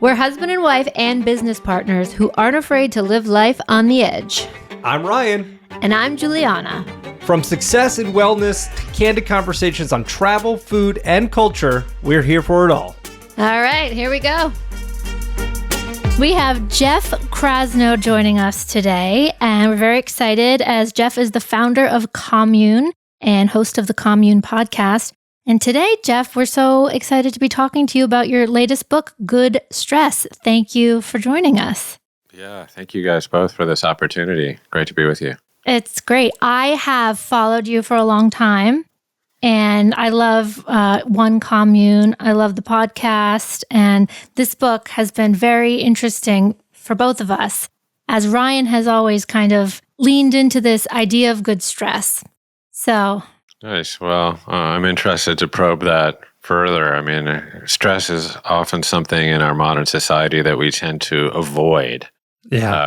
We're husband and wife and business partners who aren't afraid to live life on the edge. I'm Ryan. And I'm Juliana. From success and wellness to candid conversations on travel, food, and culture, we're here for it all. All right, here we go. We have Jeff Krasno joining us today, and we're very excited as Jeff is the founder of Commune and host of the Commune podcast. And today, Jeff, we're so excited to be talking to you about your latest book, Good Stress. Thank you for joining us. Yeah, thank you guys both for this opportunity. Great to be with you. It's great. I have followed you for a long time, and I love One Commune. I love the podcast, and this book has been very interesting for both of us, as Ryan has always kind of leaned into this idea of good stress. So... Nice. Well, I'm interested to probe that further. I mean, stress is often something in our modern society that we tend to avoid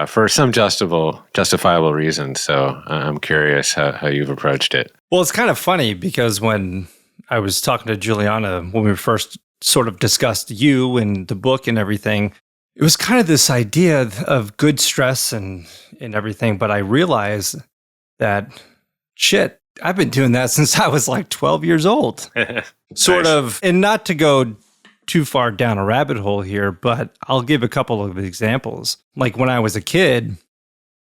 for some justifiable reasons. So I'm curious how you've approached it. Well, it's kind of funny because when I was talking to Juliana, when we first sort of discussed you and the book and everything, it was kind of this idea of good stress and everything. But I realized that, I've been doing that since I was like 12 years old. Sort of, and not to go too far down a rabbit hole here, but I'll give a couple of examples. Like when I was a kid,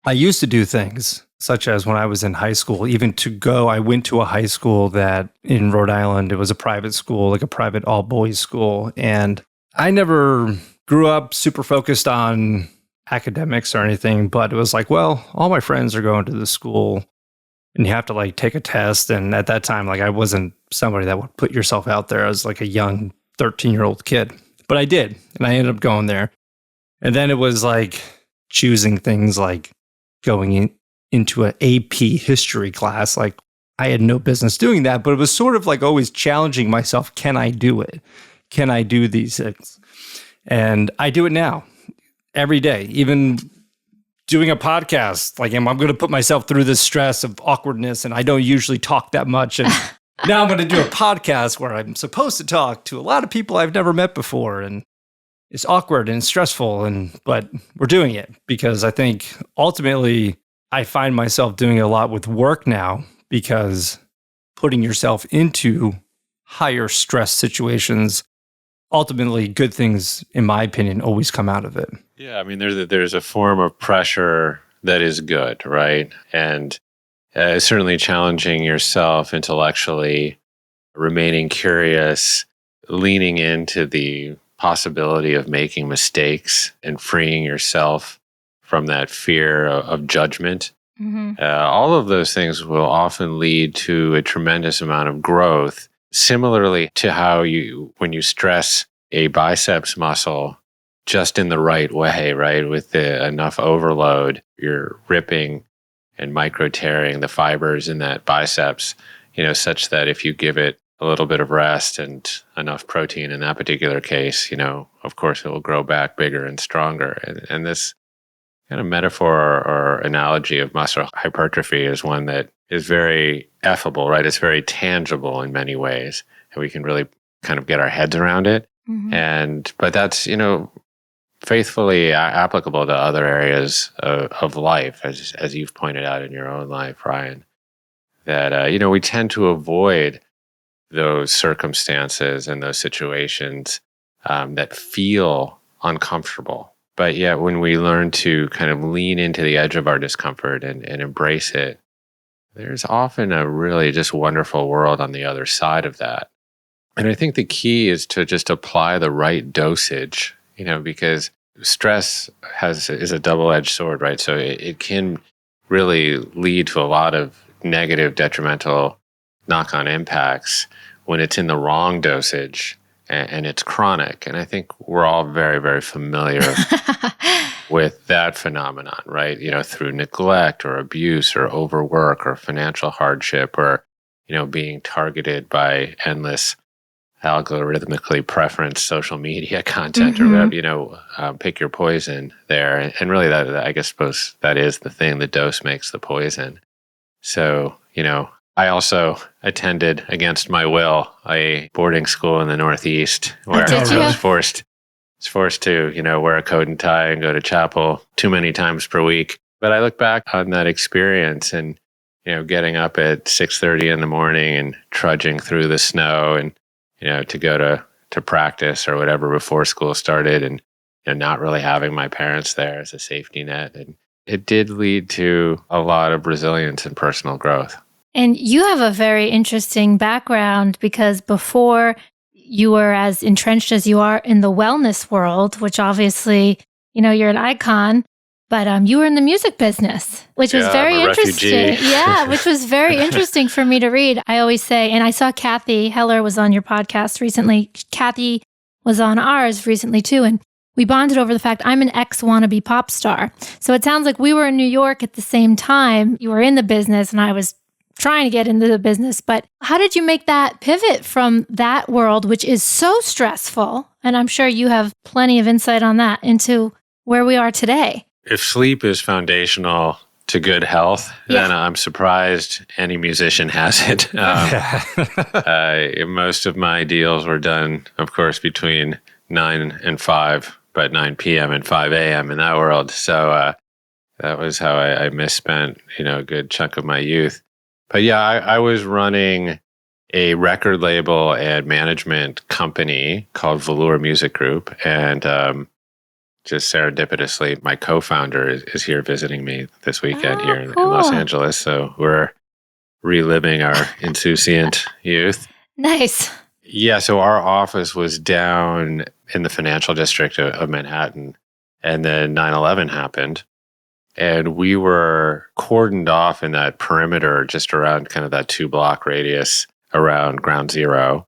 I used to do things such as when I was in high school, I went to a high school that in Rhode Island, it was a private school, like a private all boys school. And I never grew up super focused on academics or anything, but it was like, well, all my friends are going to this school. And you have to like take a test. And at that time, like I wasn't somebody that would put yourself out there as like a young 13-year-old kid. But I did. And I ended up going there. And then it was like choosing things like going into an AP history class. Like I had no business doing that, but it was sort of like always challenging myself. Can I do it? Can I do these things? And I do it now every day, even doing a podcast. Like I'm going to put myself through this stress of awkwardness, and I don't usually talk that much. And now I'm going to do a podcast where I'm supposed to talk to a lot of people I've never met before. And it's awkward and stressful, but we're doing it because I think ultimately I find myself doing a lot with work now, because putting yourself into higher stress situations, ultimately good things, in my opinion, always come out of it. Yeah, I mean, there's a form of pressure that is good, right? And certainly challenging yourself intellectually, remaining curious, leaning into the possibility of making mistakes and freeing yourself from that fear of judgment. Mm-hmm. All of those things will often lead to a tremendous amount of growth. Similarly to how when you stress a biceps muscle just in the right way, right? With enough overload, you're ripping and micro tearing the fibers in that biceps, such that if you give it a little bit of rest and enough protein in that particular case, of course it will grow back bigger and stronger. And this kind of metaphor or analogy of muscle hypertrophy is one that is very effable, right? It's very tangible in many ways, and we can really kind of get our heads around it. Mm-hmm. But that's, faithfully applicable to other areas of life, as you've pointed out in your own life, Ryan, that, we tend to avoid those circumstances and those situations that feel uncomfortable. But yet when we learn to kind of lean into the edge of our discomfort and embrace it, there's often a really just wonderful world on the other side of that. And I think the key is to just apply the right dosage, because stress is a double-edged sword, right? So it can really lead to a lot of negative, detrimental knock-on impacts when it's in the wrong dosage and it's chronic. And I think we're all very, very familiar with that phenomenon, right? Through neglect or abuse or overwork or financial hardship or, being targeted by endless algorithmically preferenced social media content or whatever, pick your poison there. And really that, I suppose that is the thing, the dose makes the poison. So, I also attended against my will a boarding school in the Northeast where I was forced was forced to, wear a coat and tie and go to chapel too many times per week. But I look back on that experience and, getting up at 6:30 in the morning and trudging through the snow and, to go to practice or whatever before school started and, not really having my parents there as a safety net. And it did lead to a lot of resilience and personal growth. And you have a very interesting background because before you were as entrenched as you are in the wellness world, which obviously, you're an icon, but you were in the music business, which was very interesting. Yeah, which was very interesting for me to read. I always say, and I saw Kathy Heller was on your podcast recently. Kathy was on ours recently too. And we bonded over the fact I'm an ex-wannabe pop star. So it sounds like we were in New York at the same time. You were in the business and I was trying to get into the business. But how did you make that pivot from that world, which is so stressful? And I'm sure you have plenty of insight on that into where we are today. If sleep is foundational to good health, then I'm surprised any musician has it. Most of my deals were done, of course, between 9 and 5, but 9 p.m. and 5 a.m. in that world. So that was how I misspent, a good chunk of my youth. But yeah, I was running a record label and management company called Velour Music Group. And just serendipitously, my co-founder is here visiting me this weekend here in Los Angeles. So we're reliving our insouciant youth. Nice. Yeah, so our office was down in the financial district of Manhattan. And then 9/11 happened. And we were cordoned off in that perimeter just around kind of that 2-block radius around Ground Zero.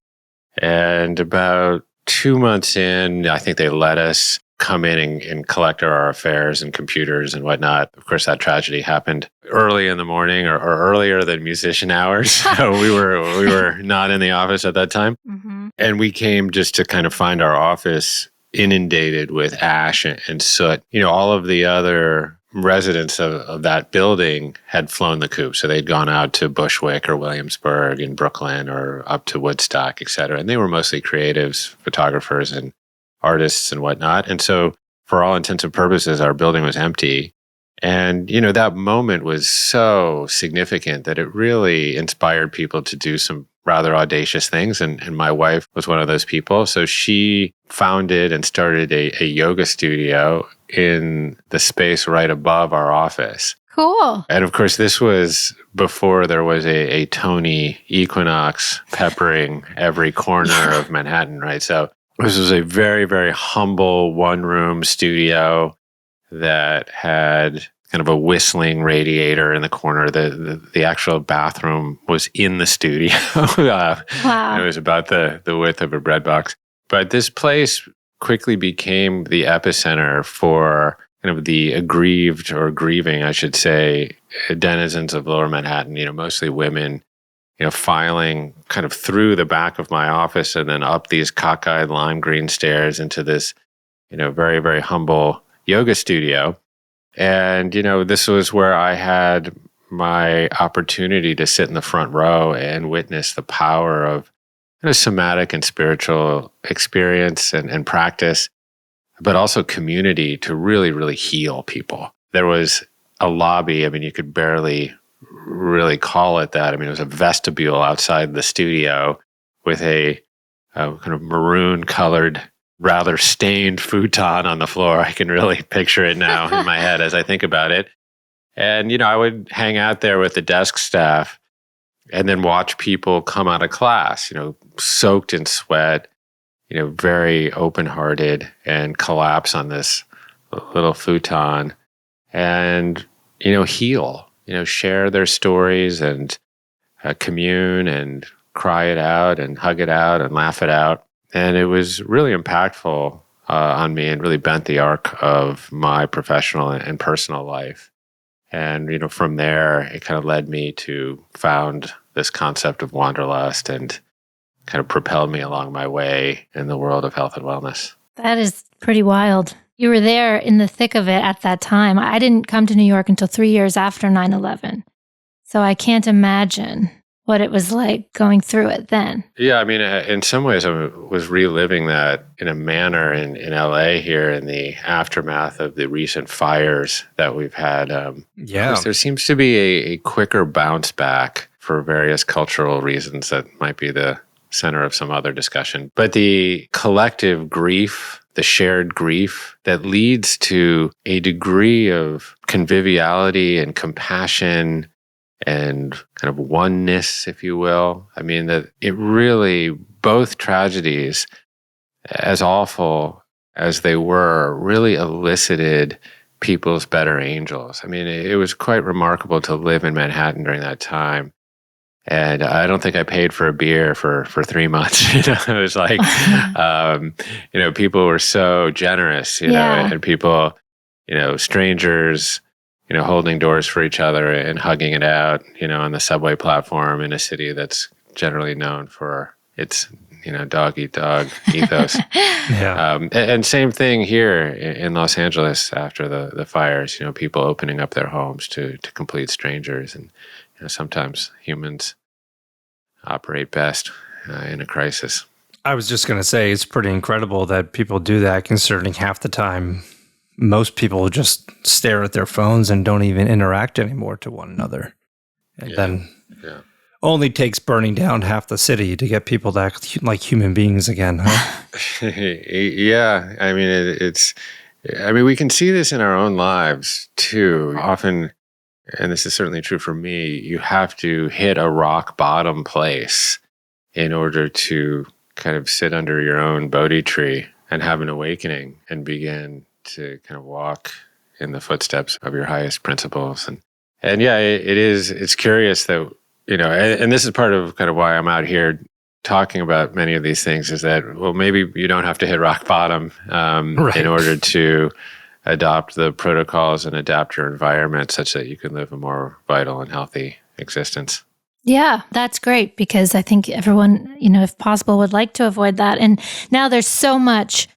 And about 2 months in, I think they let us come in and collect our affairs and computers and whatnot. Of course, that tragedy happened early in the morning or earlier than musician hours. So we were not in the office at that time. Mm-hmm. And we came just to kind of find our office inundated with ash and soot. All of the other residents of that building had flown the coop. So they'd gone out to Bushwick or Williamsburg in Brooklyn or up to Woodstock, et cetera. And they were mostly creatives, photographers and artists and whatnot. And so for all intents and purposes, our building was empty. And, that moment was so significant that it really inspired people to do some rather audacious things. And my wife was one of those people. So she founded and started a yoga studio in the space right above our office. Cool. And of course, this was before there was a Tony Equinox peppering every corner of Manhattan, right? So this was a very, very humble one-room studio that had kind of a whistling radiator in the corner. The actual bathroom was in the studio. Wow. It was about the width of a bread box. But this place quickly became the epicenter for kind of the aggrieved or grieving, I should say, denizens of Lower Manhattan, mostly women, filing kind of through the back of my office and then up these cockeyed lime green stairs into this, very, very humble yoga studio. And, this was where I had my opportunity to sit in the front row and witness the power of somatic and spiritual experience and practice, but also community to really, really heal people. There was a lobby. I mean, you could barely really call it that. I mean, it was a vestibule outside the studio with a kind of maroon colored, rather stained futon on the floor. I can really picture it now in my head as I think about it. And, I would hang out there with the desk staff and then watch people come out of class, soaked in sweat, very open-hearted and collapse on this little futon and, heal, share their stories and commune and cry it out and hug it out and laugh it out. And it was really impactful on me and really bent the arc of my professional and personal life. And, from there, it kind of led me to found this concept of wanderlust and kind of propelled me along my way in the world of health and wellness. That is pretty wild. You were there in the thick of it at that time. I didn't come to New York until 3 years after 9/11. So I can't imagine what it was like going through it then. Yeah, I mean, in some ways, I was reliving that in a manner in LA here in the aftermath of the recent fires that we've had. Of course, there seems to be a quicker bounce back for various cultural reasons that might be the center of some other discussion. But the collective grief, the shared grief that leads to a degree of conviviality and compassion and kind of oneness, if you will. I mean, that it really, both tragedies, as awful as they were, really elicited people's better angels. I mean, it was quite remarkable to live in Manhattan during that time. And I don't think I paid for a beer for 3 months. It was like, people were so generous, know, and people, strangers, holding doors for each other and hugging it out, on the subway platform in a city that's generally known for its, dog eat dog ethos. And same thing here in Los Angeles after the fires, people opening up their homes to complete strangers. And sometimes humans operate best in a crisis. I was just going to say, it's pretty incredible that people do that, considering half the time most people just stare at their phones and don't even interact anymore to one another. And then only takes burning down half the city to get people to act like human beings again, huh? Yeah. I mean, we can see this in our own lives too. Often, and this is certainly true for me, you have to hit a rock bottom place in order to kind of sit under your own Bodhi tree and have an awakening and begin to kind of walk in the footsteps of your highest principles. And yeah, it's curious that, and this is part of kind of why I'm out here talking about many of these things, is that, well, maybe you don't have to hit rock bottom in order to adopt the protocols and adapt your environment such that you can live a more vital and healthy existence. Yeah, that's great, because I think everyone, if possible, would like to avoid that. And now there's so much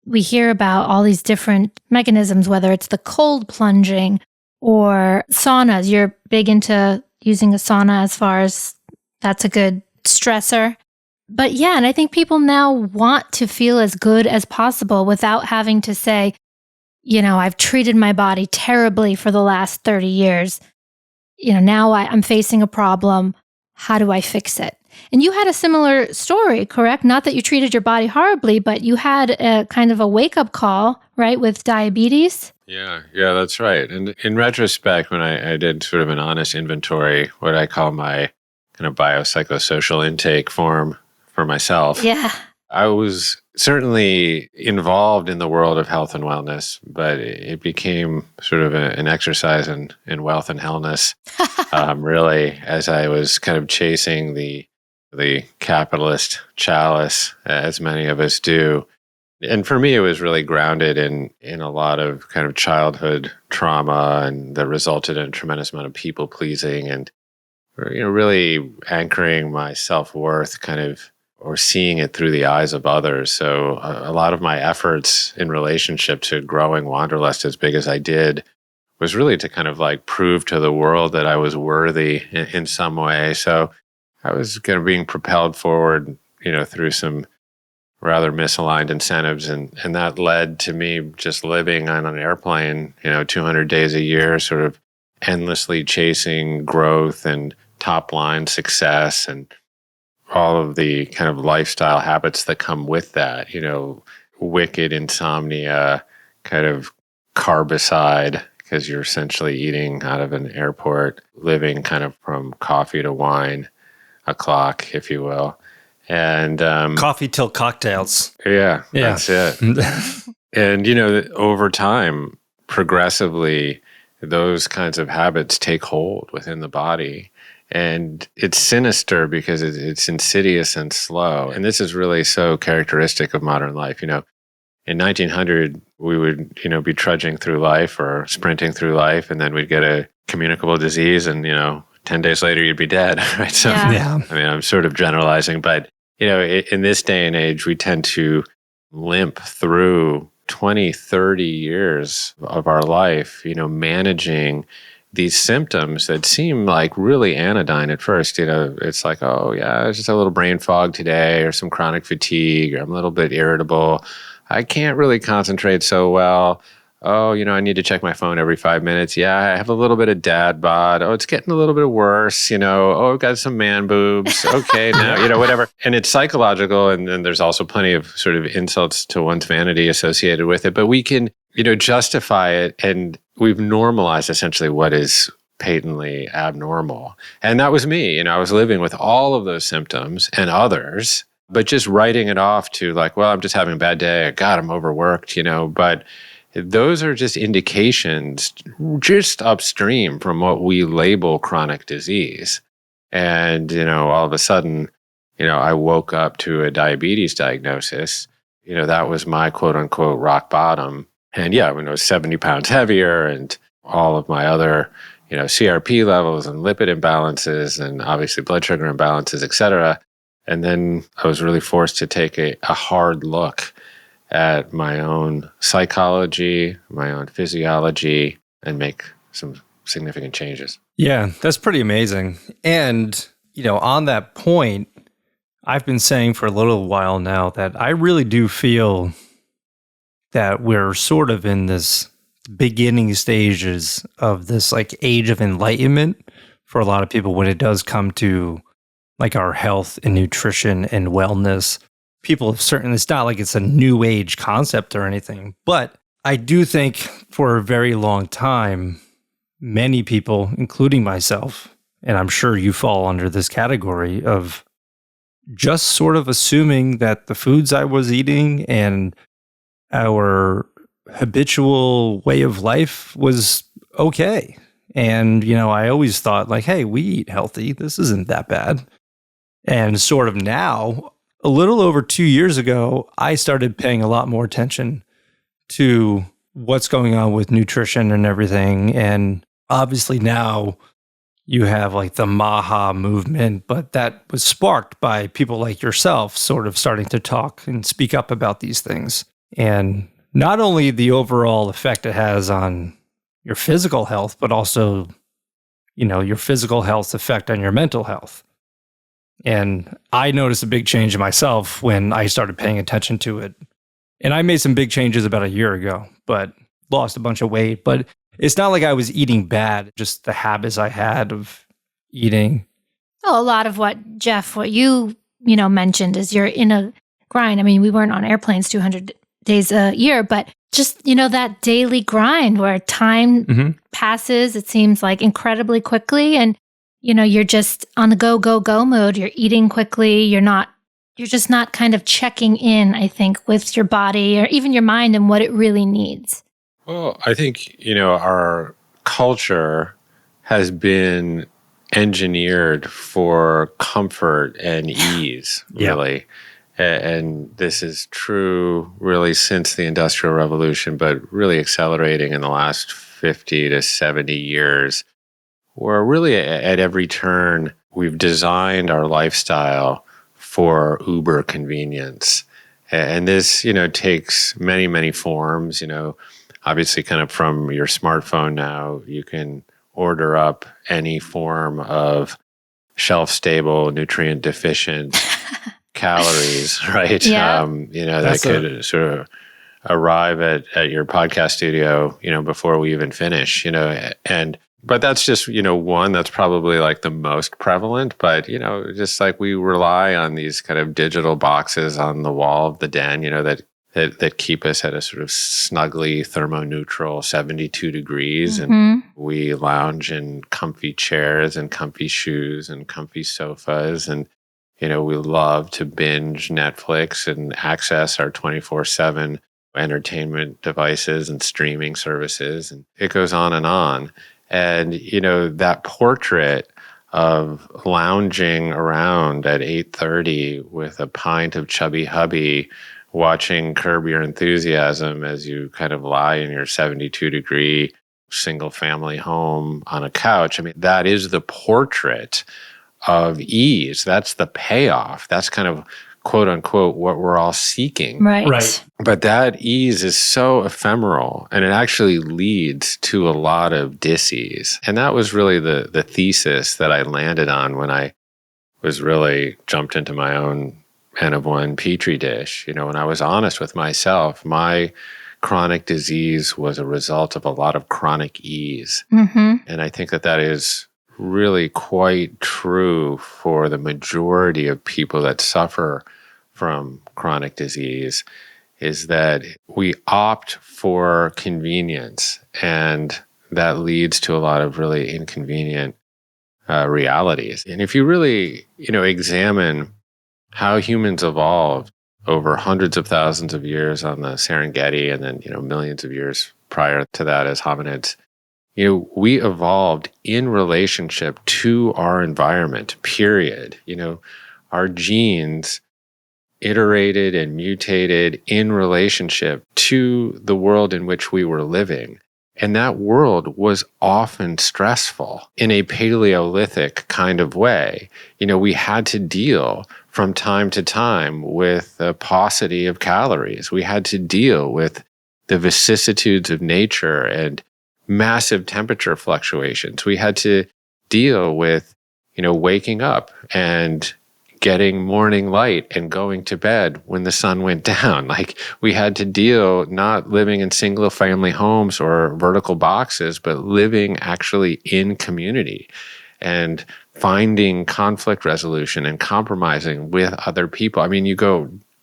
we hear about, all these different mechanisms, whether it's the cold plunging or saunas. You're big into using a sauna as far as that's a good stressor. But yeah, and I think people now want to feel as good as possible without having to say, I've treated my body terribly for the last 30 years. Now I'm facing a problem. How do I fix it? And you had a similar story, correct? Not that you treated your body horribly, but you had a kind of a wake-up call, right, with diabetes? Yeah, that's right. And in retrospect, when I did sort of an honest inventory, what I call my kind of biopsychosocial intake form for myself, I was certainly involved in the world of health and wellness, but it became sort of an exercise in wealth and hellness, really, as I was kind of chasing the capitalist chalice, as many of us do. And for me, it was really grounded in a lot of kind of childhood trauma, and that resulted in a tremendous amount of people pleasing, and really anchoring my self-worth kind of, or seeing it through the eyes of others. So a lot of my efforts in relationship to growing Wanderlust as big as I did was really to kind of like prove to the world that I was worthy in some way. So I was kind of being propelled forward, through some rather misaligned incentives. And that led to me just living on an airplane, 200 days a year, sort of endlessly chasing growth and top line success and all of the kind of lifestyle habits that come with that, wicked insomnia, kind of carbicide, because you're essentially eating out of an airport, living kind of from coffee to wine o'clock, if you will. And coffee till cocktails. Yeah, that's it. And, over time, progressively, those kinds of habits take hold within the body. And it's sinister because it's insidious and slow. And this is really so characteristic of modern life. In 1900, we would, be trudging through life or sprinting through life, and then we'd get a communicable disease, and, 10 days later, you'd be dead, right? So, Yeah. I mean, I'm sort of generalizing, but, in this day and age, we tend to limp through 20, 30 years of our life, managing these symptoms that seem like really anodyne at first. It's like, oh yeah, it's just a little brain fog today, or some chronic fatigue, or I'm a little bit irritable. I can't really concentrate so well. Oh, I need to check my phone every 5 minutes. Yeah, I have a little bit of dad bod. Oh, it's getting a little bit worse. Oh, I've got some man boobs. Okay, now, whatever. And it's psychological. And then there's also plenty of sort of insults to one's vanity associated with it. But we can, justify it. And we've normalized essentially what is patently abnormal. And that was me. I was living with all of those symptoms and others, but just writing it off to like, well, I'm just having a bad day. God, I'm overworked, but those are just indications just upstream from what we label chronic disease. And, all of a sudden, I woke up to a diabetes diagnosis. That was my quote unquote rock bottom. And yeah, when I was 70 pounds heavier and all of my other, CRP levels and lipid imbalances and obviously blood sugar imbalances, et cetera. And then I was really forced to take a hard look at my own psychology, my own physiology, and make some significant changes. Yeah, that's pretty amazing. And, on that point, I've been saying for a little while now that I really do feel that we're sort of in this beginning stages of this like age of enlightenment for a lot of people when it does come to like our health and nutrition and wellness. People have certainly, it's not like it's a new age concept or anything, but I do think for a very long time, many people, including myself, and I'm sure you fall under this category of just sort of assuming that the foods I was eating and our habitual way of life was okay. And, I always thought like, hey, we eat healthy. This isn't that bad. And sort of now, a little over 2 years ago, I started paying a lot more attention to what's going on with nutrition and everything. And obviously now you have like the Maha movement, but that was sparked by people like yourself sort of starting to talk and speak up about these things. And not only the overall effect it has on your physical health, but also, your physical health's effect on your mental health. And I noticed a big change in myself when I started paying attention to it. And I made some big changes about a year ago, but lost a bunch of weight. But it's not like I was eating bad, just the habits I had of eating. Oh, a lot of what you mentioned is you're in a grind. I mean, we weren't on airplanes 200 days a year, but just, that daily grind where time passes, it seems like incredibly quickly. And you're just on the go mode. You're eating quickly. You're just not kind of checking in, I think, with your body or even your mind and what it really needs. Well, I think, our culture has been engineered for comfort and ease, really. And this is true really since the Industrial Revolution, but really accelerating in the last 50 to 70 years. Where really at every turn, we've designed our lifestyle for uber convenience. And this, takes many, many forms, obviously kind of from your smartphone now, you can order up any form of shelf-stable, nutrient-deficient calories, right? Yeah. That could sort of arrive at your podcast studio, before we even finish, But that's just, one that's probably like the most prevalent. But, just like we rely on these kind of digital boxes on the wall of the den, that keep us at a sort of snugly thermoneutral 72 degrees. And we lounge in comfy chairs and comfy shoes and comfy sofas. And, we love to binge Netflix and access our 24/7 entertainment devices and streaming services. And it goes on and on. And, that portrait of lounging around at 8:30 with a pint of chubby hubby, watching Curb Your Enthusiasm as you kind of lie in your 72-degree single family home on a couch. I mean, that is the portrait of ease. That's the payoff. That's kind of quote unquote, what we're all seeking. Right. But that ease is so ephemeral, and it actually leads to a lot of dis-ease. And that was really the thesis that I landed on when I was really jumped into my own N of one petri dish. When I was honest with myself, my chronic disease was a result of a lot of chronic ease. Mm-hmm. And I think that is really quite true for the majority of people that suffer from chronic disease, is that we opt for convenience, and that leads to a lot of really inconvenient realities. And if you really, examine how humans evolved over hundreds of thousands of years on the Serengeti, and then, millions of years prior to that as hominids, we evolved in relationship to our environment, period. Our genes iterated and mutated in relationship to the world in which we were living. And that world was often stressful in a Paleolithic kind of way. We had to deal from time to time with the paucity of calories. We had to deal with the vicissitudes of nature and massive temperature fluctuations. We had to deal with, waking up and getting morning light and going to bed when the sun went down. Like, we had to deal not living in single family homes or vertical boxes, but living actually in community and finding conflict resolution and compromising with other people. I mean,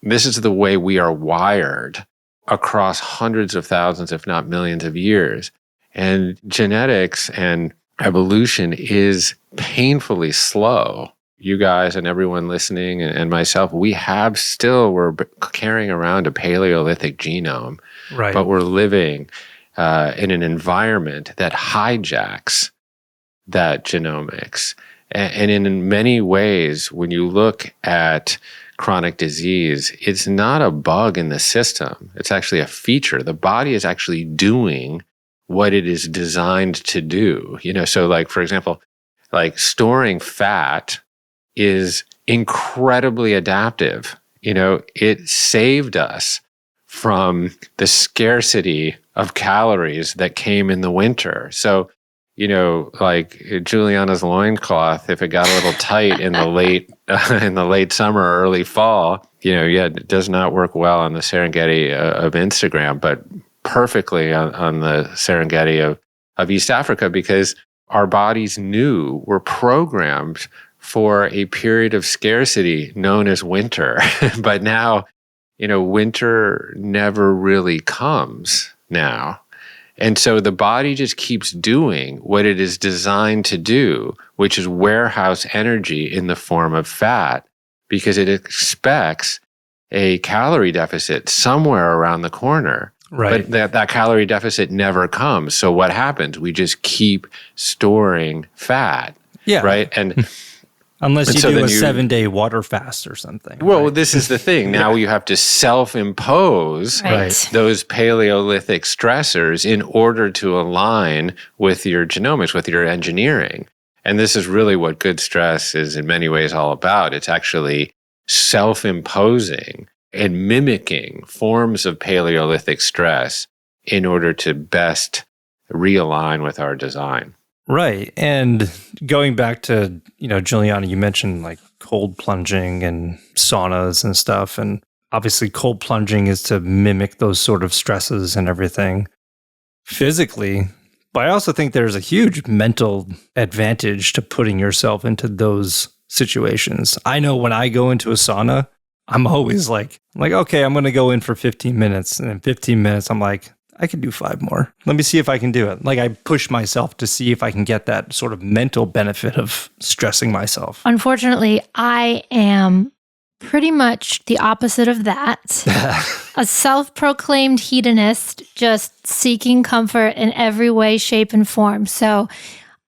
this is the way we are wired across hundreds of thousands, if not millions of years. And genetics and evolution is painfully slow. You guys and everyone listening and myself, we're carrying around a Paleolithic genome, Right. But we're living in an environment that hijacks that genomics. And in many ways, when you look at chronic disease, it's not a bug in the system. It's actually a feature. The body is actually doing what it is designed to do. So like, for example, like storing fat is incredibly adaptive. It saved us from the scarcity of calories that came in the winter. So, like Juliana's loincloth, if it got a little tight in the late summer or early fall, it does not work well on the Serengeti of Instagram, but perfectly on the Serengeti of East Africa, because our bodies were programmed for a period of scarcity known as winter. But now, winter never really comes now. And so the body just keeps doing what it is designed to do, which is warehouse energy in the form of fat, because it expects a calorie deficit somewhere around the corner. Right. But that calorie deficit never comes. So what happens? We just keep storing fat. Yeah. Right. And unless you do a 7-day water fast or something. Well, right? This is the thing. Now you have to self-impose those Paleolithic stressors in order to align with your genomics, with your engineering. And this is really what good stress is in many ways all about. It's actually self-imposing and mimicking forms of Paleolithic stress in order to best realign with our design. Right. And going back to, Juliana, you mentioned like cold plunging and saunas and stuff. And obviously cold plunging is to mimic those sort of stresses and everything physically. But I also think there's a huge mental advantage to putting yourself into those situations. I know when I go into a sauna, I'm always like, okay, I'm going to go in for 15 minutes. And in 15 minutes, I'm like, I can do 5 more. Let me see if I can do it. Like, I push myself to see if I can get that sort of mental benefit of stressing myself. Unfortunately, I am pretty much the opposite of that. A self-proclaimed hedonist, just seeking comfort in every way, shape, and form. So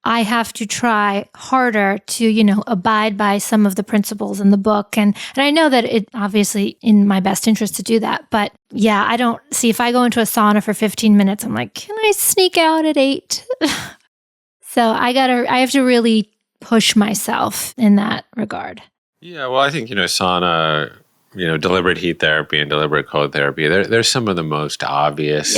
I have to try harder to, abide by some of the principles in the book. And I know that it obviously in my best interest to do that. But yeah, I don't see, if I go into a sauna for 15 minutes, I'm like, can I sneak out at 8? So I have to really push myself in that regard. Yeah, well, I think, sauna deliberate heat therapy and deliberate cold therapy, there's some of the most obvious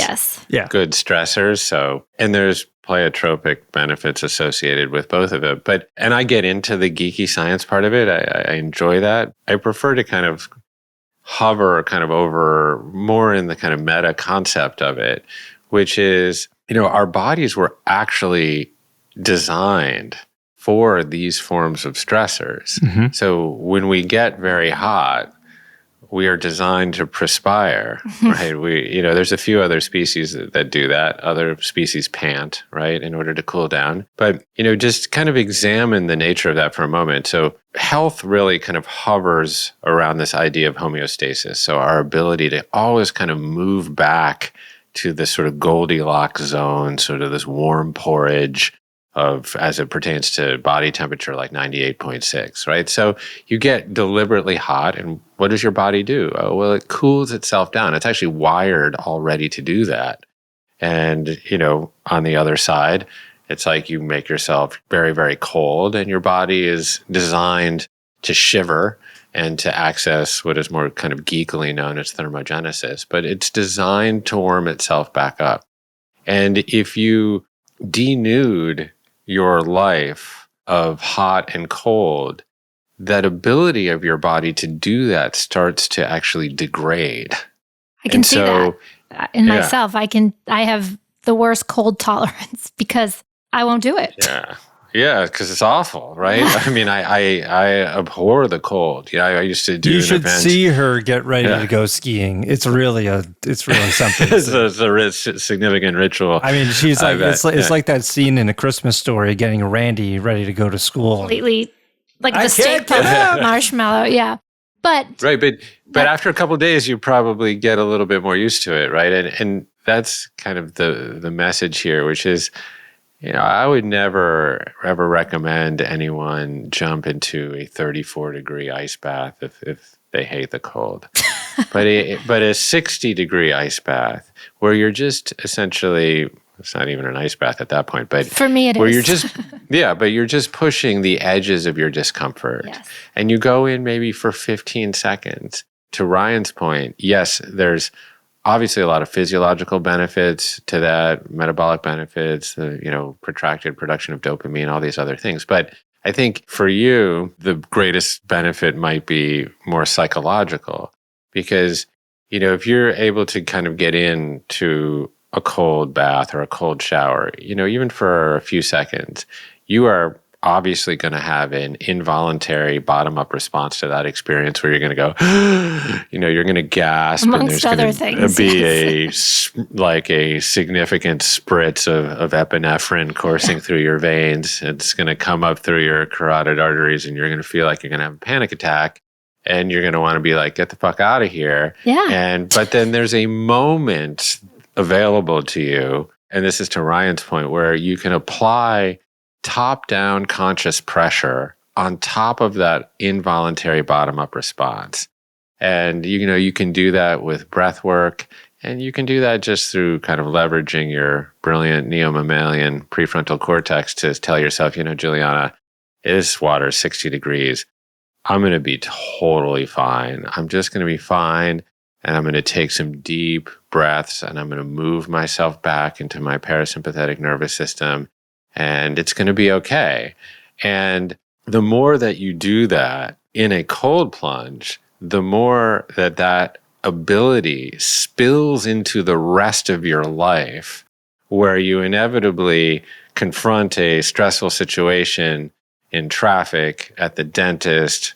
good stressors. So, and there's pleiotropic benefits associated with both of it. And I get into the geeky science part of it. I enjoy that. I prefer to kind of hover kind of over more in the kind of meta concept of it, which is, our bodies were actually designed for these forms of stressors. Mm-hmm. So when we get very hot, we are designed to perspire, right? There's a few other species that do that. Other species pant, right, in order to cool down. But, just kind of examine the nature of that for a moment. So health really kind of hovers around this idea of homeostasis. So our ability to always kind of move back to this sort of Goldilocks zone, sort of this warm porridge of, as it pertains to body temperature, like 98.6, right? So you get deliberately hot, and what does your body do? Oh, well, it cools itself down. It's actually wired already to do that. And, on the other side, it's like you make yourself very, very cold, and your body is designed to shiver and to access what is more kind of geekily known as thermogenesis, but it's designed to warm itself back up. And if you denude your life of hot and cold, that ability of your body to do that starts to actually degrade. I can see that in myself. I have the worst cold tolerance because I won't do it. Yeah, because it's awful, right? I mean, I abhor the cold. I used to do. You should see her get ready to go skiing. It's really something. It's a significant ritual. I mean, she's like, it's like that scene in A Christmas Story, getting Randy ready to go to school. Completely, like the steak marshmallow. Yeah, but after a couple of days, you probably get a little bit more used to it, right? And that's kind of the message here, which is, I would never, ever recommend anyone jump into a 34-degree ice bath if they hate the cold. but a 60-degree ice bath where you're just essentially, it's not even an ice bath at that point, but for me it where is. You're just, but you're just pushing the edges of your discomfort. Yes. And you go in maybe for 15 seconds. To Ryan's point, yes, there's obviously a lot of physiological benefits to that, metabolic benefits, protracted production of dopamine, all these other things. But I think for you, the greatest benefit might be more psychological because, if you're able to kind of get into a cold bath or a cold shower, even for a few seconds, you are obviously going to have an involuntary bottom-up response to that experience where you're going to go, you're going to gasp, amongst and other there's going to be a significant spritz of epinephrine coursing through your veins. It's going to come up through your carotid arteries, and you're going to feel like you're going to have a panic attack, and you're going to want to be like, get the fuck out of here. Yeah. But then there's a moment available to you, and this is to Ryan's point, where you can apply top-down conscious pressure on top of that involuntary bottom-up response. And, you can do that with breath work, and you can do that just through kind of leveraging your brilliant neo-mammalian prefrontal cortex to tell yourself, Juliana, this water is 60 degrees. I'm going to be totally fine. I'm just going to be fine, and I'm going to take some deep breaths, and I'm going to move myself back into my parasympathetic nervous system, and it's going to be okay. And the more that you do that in a cold plunge, the more that ability spills into the rest of your life, where you inevitably confront a stressful situation in traffic, at the dentist,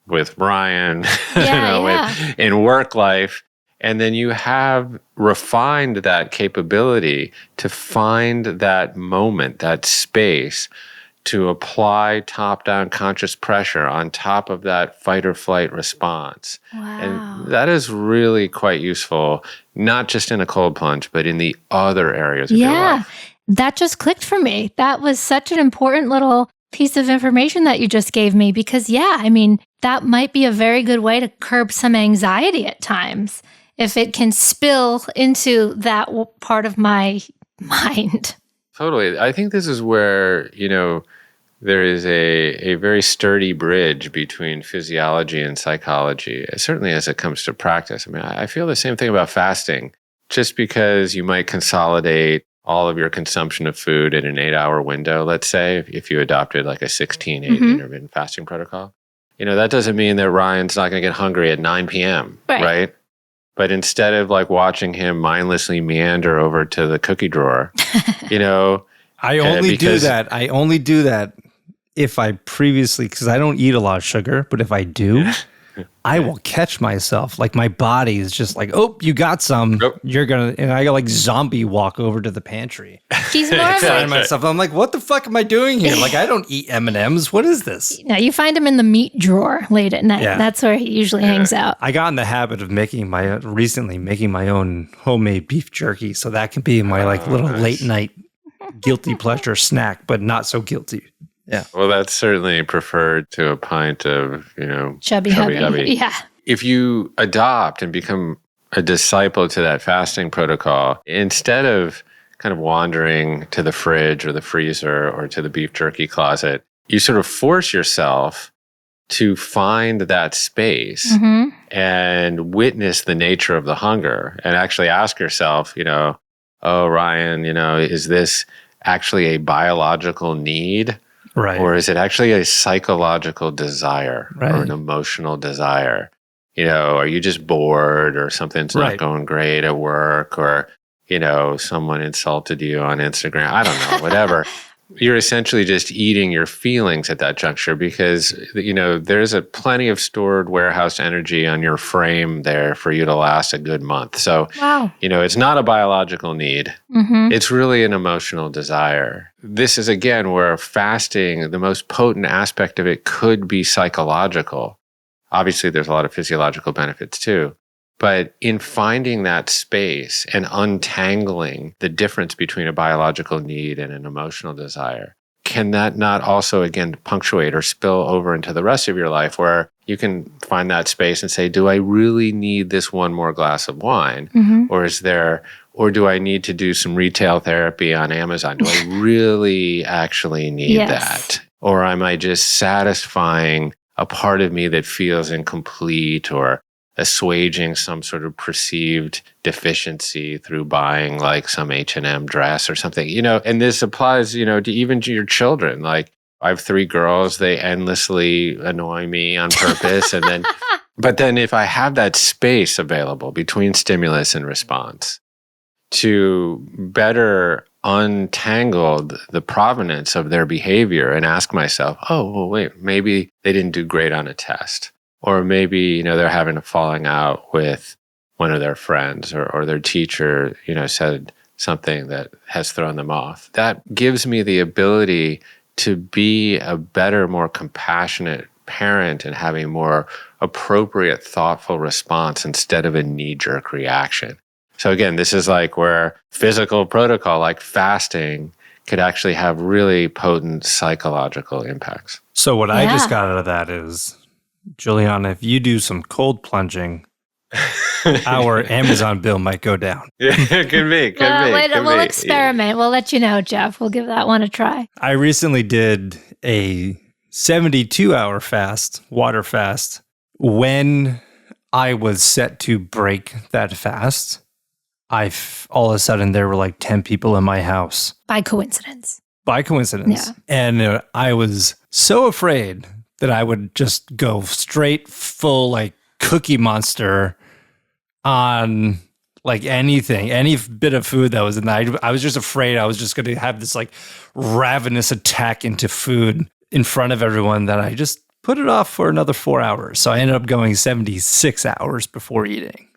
with Brian, in work life. And then you have refined that capability to find that moment, that space, to apply top-down conscious pressure on top of that fight or flight response. Wow. And that is really quite useful, not just in a cold plunge, but in the other areas of your life. That just clicked for me. That was such an important little piece of information that you just gave me because, that might be a very good way to curb some anxiety at times if it can spill into that part of my mind. Totally. I think this is where, there is a very sturdy bridge between physiology and psychology, certainly as it comes to practice. I mean, I feel the same thing about fasting. Just because you might consolidate all of your consumption of food in an 8-hour window, let's say, if you adopted like a 16-8 intermittent fasting protocol, that doesn't mean that Ryan's not going to get hungry at 9 p.m., right? But instead of like watching him mindlessly meander over to the cookie drawer, I only do that if I previously, because I don't eat a lot of sugar, but if I do, I will catch myself. Like my body is just like, oh, you got some. Nope. And I go like zombie walk over to the pantry. He's more of find myself. I'm like, what the fuck am I doing here? Like, I don't eat M&Ms. What is this? No, you find him in the meat drawer late at night. Yeah. That's where he usually hangs out. I got in the habit of making my own homemade beef jerky. So that can be my little late night guilty pleasure snack, but not so guilty. Yeah. Well, that's certainly preferred to a pint of, chubby hubby. Yeah. If you adopt and become a disciple to that fasting protocol, instead of kind of wandering to the fridge or the freezer or to the beef jerky closet, you sort of force yourself to find that space and witness the nature of the hunger and actually ask yourself, oh, Ryan, is this actually a biological need? Right. Or is it actually a psychological desire or an emotional desire? Are you just bored or something's not going great at work or, someone insulted you on Instagram? I don't know, whatever. You're essentially just eating your feelings at that juncture because, there's plenty of stored warehouse energy on your frame there for you to last a good month. So, it's not a biological need. It's really an emotional desire. This is, again, where fasting, the most potent aspect of it could be psychological. Obviously, there's a lot of physiological benefits too. But in finding that space and untangling the difference between a biological need and an emotional desire, can that not also, again, punctuate or spill over into the rest of your life where you can find that space and say, do I really need this one more glass of wine? Or do I need to do some retail therapy on Amazon? Do I really actually need that? Or am I just satisfying a part of me that feels incomplete or assuaging some sort of perceived deficiency through buying like some H&M dress or something, and this applies, to even to your children. Like I have 3 girls, they endlessly annoy me on purpose. But then if I have that space available between stimulus and response to better untangle the provenance of their behavior and ask myself, oh, well, wait, maybe they didn't do great on a test. Or maybe, they're having a falling out with one of their friends or their teacher, said something that has thrown them off. That gives me the ability to be a better, more compassionate parent and have a more appropriate, thoughtful response instead of a knee-jerk reaction. So again, this is like where physical protocol like fasting could actually have really potent psychological impacts. So what I just got out of that is, Juliana, if you do some cold plunging, our Amazon bill might go down. Yeah, could be. We'll experiment. We'll let you know, Jeff. We'll give that one a try. I recently did a 72-hour fast, water fast. When I was set to break that fast, all of a sudden there were like 10 people in my house. By coincidence. Yeah. And I was so afraid that I would just go straight full like Cookie Monster on like anything, any bit of food that was in there. I was just afraid I was just going to have this like ravenous attack into food in front of everyone that I just put it off for another 4 hours. So I ended up going 76 hours before eating.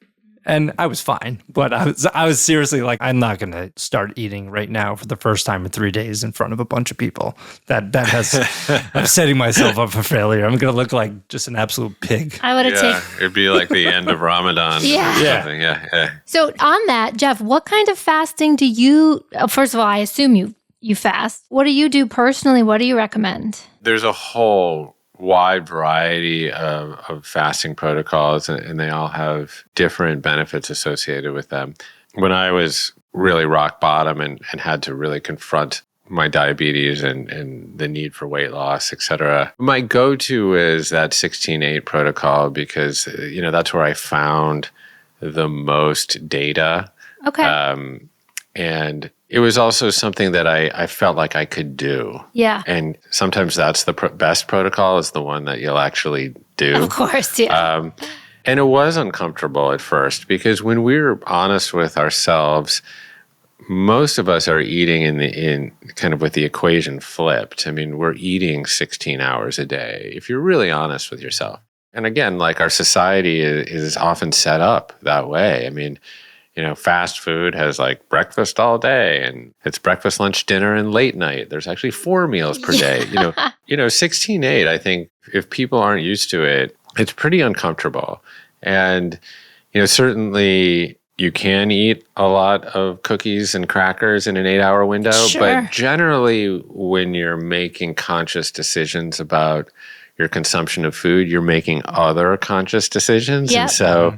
And I was fine, but I was seriously like, I'm not going to start eating right now for the first time in 3 days in front of a bunch of people. I'm setting myself up for failure. I'm going to look like just an absolute pig. I would have taken. It'd be like the end of Ramadan. Yeah. So on that, Jeff, what kind of fasting do you? First of all, I assume you fast. What do you do personally? What do you recommend? There's a whole wide variety of fasting protocols, and they all have different benefits associated with them. When I was really rock bottom and had to really confront my diabetes and the need for weight loss, et cetera. My go-to is that 16-8 protocol because, that's where I found the most data. Okay. And it was also something that I felt like I could do. Yeah. And sometimes that's the best protocol is the one that you'll actually do. Of course, yeah. And it was uncomfortable at first because when we're honest with ourselves, most of us are eating in kind of with the equation flipped. I mean, we're eating 16 hours a day, if you're really honest with yourself. And again, like our society is often set up that way. I mean, fast food has like breakfast all day and it's breakfast, lunch, dinner, and late night. There's actually 4 meals per day. 16-8, I think if people aren't used to it, it's pretty uncomfortable. And, certainly you can eat a lot of cookies and crackers in an 8-hour window, Sure. but generally when you're making conscious decisions about your consumption of food, you're making other conscious decisions. Yep. And so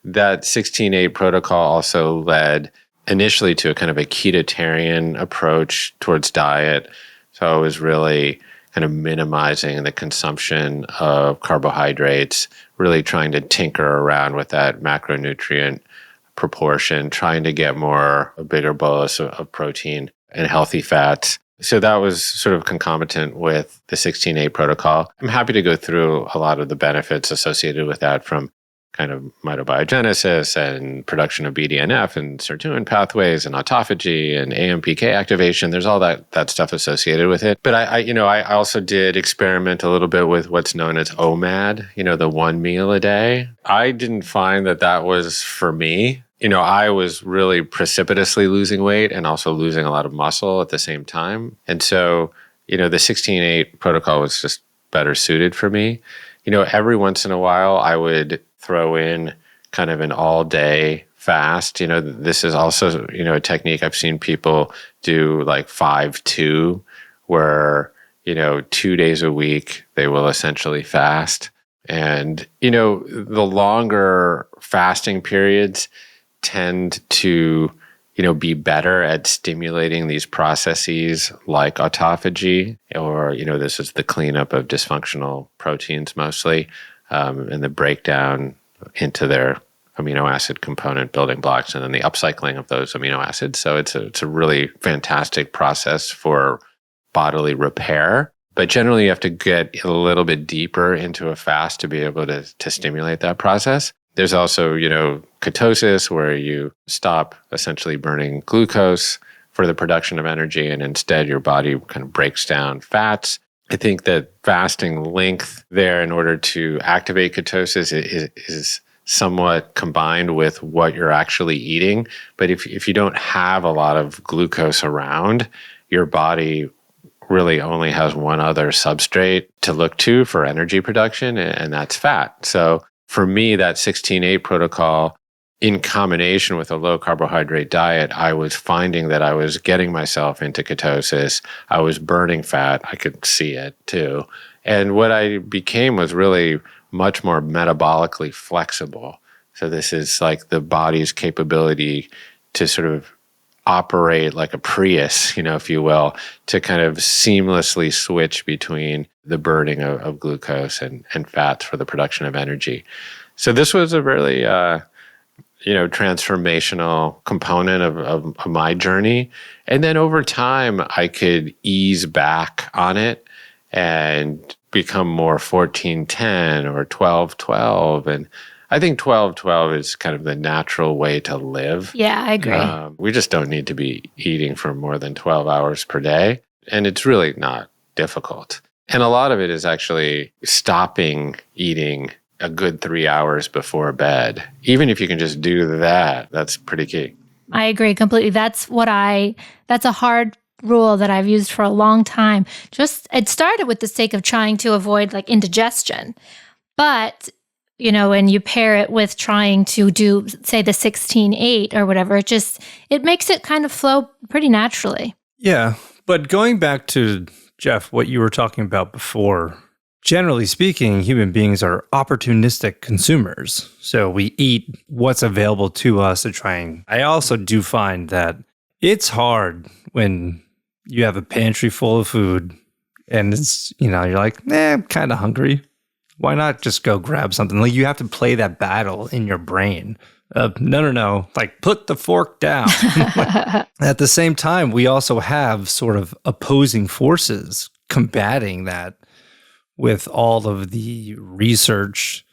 that 16-8 protocol also led initially to a kind of a ketotarian approach towards diet. So I was really kind of minimizing the consumption of carbohydrates, really trying to tinker around with that macronutrient proportion, trying to get a bigger bolus of protein and healthy fats. So that was sort of concomitant with the 16-8 protocol. I'm happy to go through a lot of the benefits associated with that from kind of mitobiogenesis and production of BDNF and sirtuin pathways and autophagy and AMPK activation. There's all that stuff associated with it. But I also did experiment a little bit with what's known as OMAD, the 1 meal a day. I didn't find that was for me. I was really precipitously losing weight and also losing a lot of muscle at the same time. And so, the 16-8 protocol was just better suited for me. Every once in a while, I would throw in kind of an all-day fast. This is also, a technique I've seen people do like 5-2, where, 2 days a week, they will essentially fast. And, the longer fasting periods tend to, be better at stimulating these processes like autophagy, or, this is the cleanup of dysfunctional proteins mostly, and the breakdown into their amino acid component building blocks, and then the upcycling of those amino acids. So it's a really fantastic process for bodily repair. But generally, you have to get a little bit deeper into a fast to be able to stimulate that process. There's also, ketosis, where you stop essentially burning glucose for the production of energy, and instead your body kind of breaks down fats. I think that fasting length there in order to activate ketosis is somewhat combined with what you're actually eating. But if you don't have a lot of glucose around, your body really only has one other substrate to look to for energy production, and that's fat. So for me, that 16-8 protocol, in combination with a low carbohydrate diet, I was finding that I was getting myself into ketosis. I was burning fat. I could see it too. And what I became was really much more metabolically flexible. So this is like the body's capability to sort of operate like a Prius, if you will, to kind of seamlessly switch between the burning of glucose and fats for the production of energy. So this was a really, transformational component of my journey. And then over time, I could ease back on it and become more 14-10 or 12-12. And I think 12-12 is kind of the natural way to live. Yeah, I agree. We just don't need to be eating for more than 12 hours per day. And it's really not difficult. And a lot of it is actually stopping eating a good 3 hours before bed. Even if you can just do that, that's pretty key. I agree completely. That's a hard rule that I've used for a long time. It started with the sake of trying to avoid like indigestion. But, when you pair it with trying to do, say, the 16-8 or whatever, it makes it kind of flow pretty naturally. Yeah. But going back to, Jeff, what you were talking about before, generally speaking, human beings are opportunistic consumers. So we eat what's available to us to try and... I also do find that it's hard when you have a pantry full of food and it's, you're like, I'm kind of hungry. Why not just go grab something? Like you have to play that battle in your brain. No. Like put the fork down. At the same time, we also have sort of opposing forces combating that with all of the research